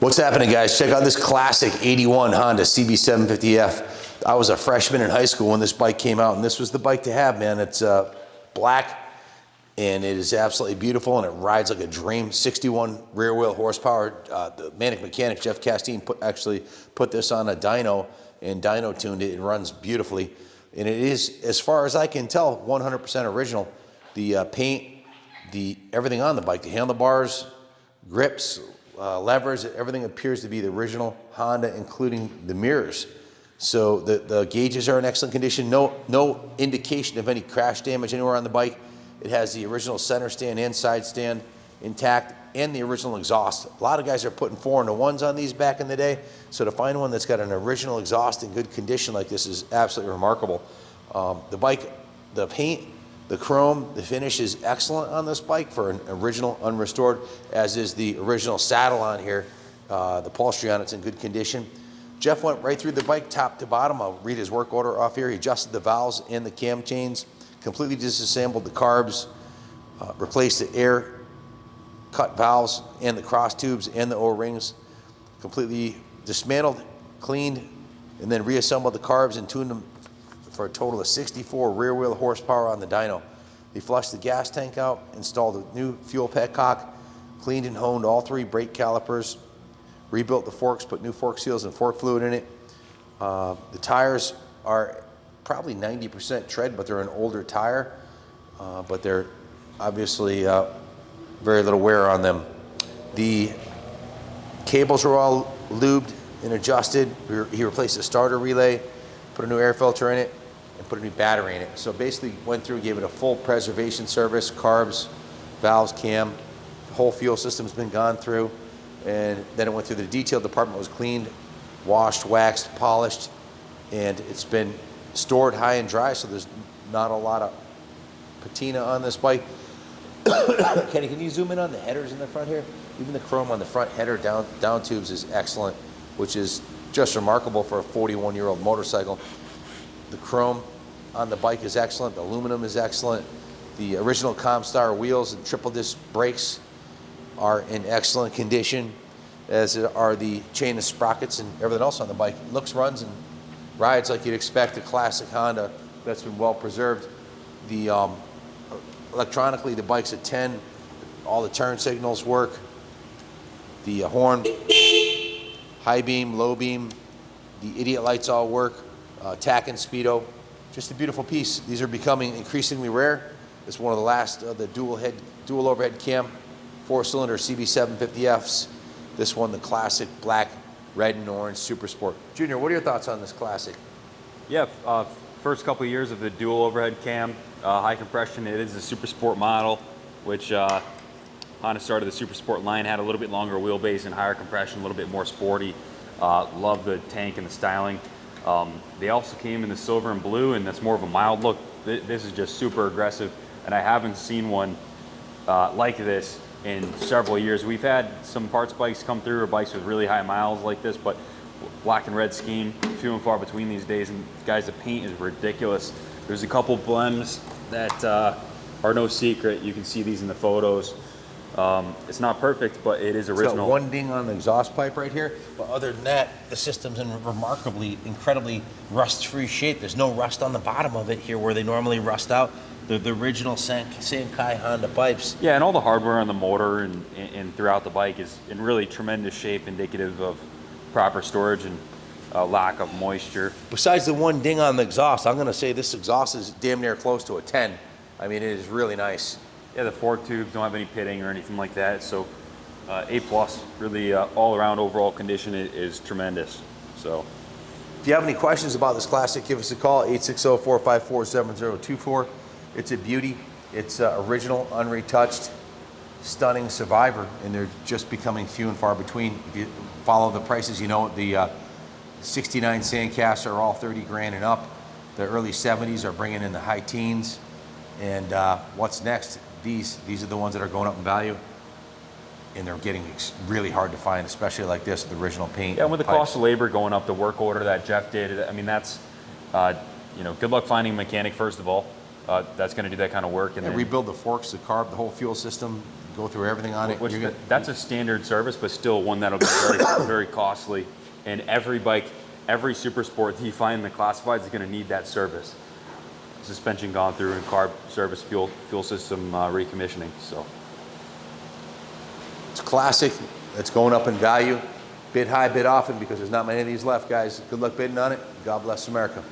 What's happening, guys? Check out this classic 81 Honda CB750F. I was a freshman in high school when this bike came out, and this was the bike to have, man. It's black, and it is absolutely beautiful, and it rides like a dream. 61 rear wheel horsepower. The Manic mechanic, Jeff Castine, actually put this on a dyno and dyno tuned it. It runs beautifully, and it is, as far as I can tell, 100% original. The paint, everything on the bike, the handlebars, grips, levers, everything appears to be the original Honda, including the mirrors. So the gauges are in excellent condition. No indication of any crash damage anywhere on the bike. It has the original center stand and side stand intact, and the original exhaust. A lot of guys are putting 4-in-1s on these back in the day, so to find one that's got an original exhaust in good condition like this is absolutely remarkable. The bike, the paint, the chrome, the finish is excellent on this bike for an original unrestored, as is the original saddle on here. The upholstery on it's in good condition. Jeff went right through the bike top to bottom. I'll read his work order off here. He adjusted the valves and the cam chains, completely disassembled the carbs, replaced the air cut valves and the cross tubes and the O-rings, completely dismantled, cleaned, and then reassembled the carbs and tuned them for a total of 64 rear wheel horsepower on the dyno. He flushed the gas tank out, installed a new fuel petcock, cleaned and honed all 3 brake calipers, rebuilt the forks, put new fork seals and fork fluid in it. The tires are probably 90% tread, but they're an older tire, but they're obviously very little wear on them. The cables are all lubed and adjusted. He replaced the starter relay, put a new air filter in it, and put a new battery in it. So basically went through, gave it a full preservation service, carbs, valves, cam, the whole fuel system's been gone through, and then it went through the detail department, was cleaned, washed, waxed, polished, and it's been stored high and dry, so there's not a lot of patina on this bike. Kenny, can you zoom in on the headers in the front here? Even the chrome on the front header down tubes is excellent, which is just remarkable for a 41-year-old motorcycle. The chrome on the bike is excellent. The aluminum is excellent. The original Comstar wheels and triple disc brakes are in excellent condition, as are the chain of sprockets and everything else on the bike. It looks, runs, and rides like you'd expect a classic Honda that's been well preserved. The electronically, the bike's at 10. All the turn signals work. The horn, high beam, low beam, the idiot lights all work. Tack and speedo, just a beautiful piece. These are becoming increasingly rare. It's one of the last of the dual overhead cam 4-cylinder CB750Fs. This one, the classic black, red and orange Super Sport. Junior, what are your thoughts on this classic? Yeah, first couple of years of the dual overhead cam, high compression. It is a Super Sport model, which Honda started the Super Sport line, had a little bit longer wheelbase and higher compression, a little bit more sporty. Love the tank and the styling. They also came in the silver and blue, and that's more of a mild look. This is just super aggressive, and I haven't seen one like this in several years. We've had some parts bikes come through, or bikes with really high miles like this, but black and red scheme, few and far between these days. And guys, the paint is ridiculous. There's a couple blems that are no secret. You can see these in the photos. It's not perfect, but it is original. It's got one ding on the exhaust pipe right here, but other than that, the system's in remarkably, incredibly rust-free shape. There's no rust on the bottom of it here where they normally rust out. The original Sankai Honda pipes. Yeah, and all the hardware on the motor and throughout the bike is in really tremendous shape, indicative of proper storage and lack of moisture. Besides the one ding on the exhaust, I'm gonna say this exhaust is damn near close to a 10. I mean, it is really nice. Yeah, the fork tubes don't have any pitting or anything like that, so A+, really all around overall condition is tremendous. So, if you have any questions about this classic, give us a call, 860-454-7024. It's a beauty. It's original, unretouched, stunning survivor, and they're just becoming few and far between. If you follow the prices, you know the 69 Sandcasts are all 30 grand and up. The early 70s are bringing in the high teens. And what's next? These are the ones that are going up in value, and they're getting really hard to find, especially like this, the original paint. Yeah, and with the cost of labor going up, the work order that Jeff did, I mean, that's, you know, good luck finding a mechanic, first of all. that's going to do that kind of work. And Yeah, then, rebuild the forks, the carb, the whole fuel system, go through everything on it. which You're that's a standard service, but still one that'll be very, very costly. And every bike, every super sport that you find in the classifieds is going to need that service. Suspension gone through and carb service, fuel system recommissioning. So It's classic. It's going up in value. Bid high, bid often, because there's not many of these left, guys. Good luck bidding on it. God bless America.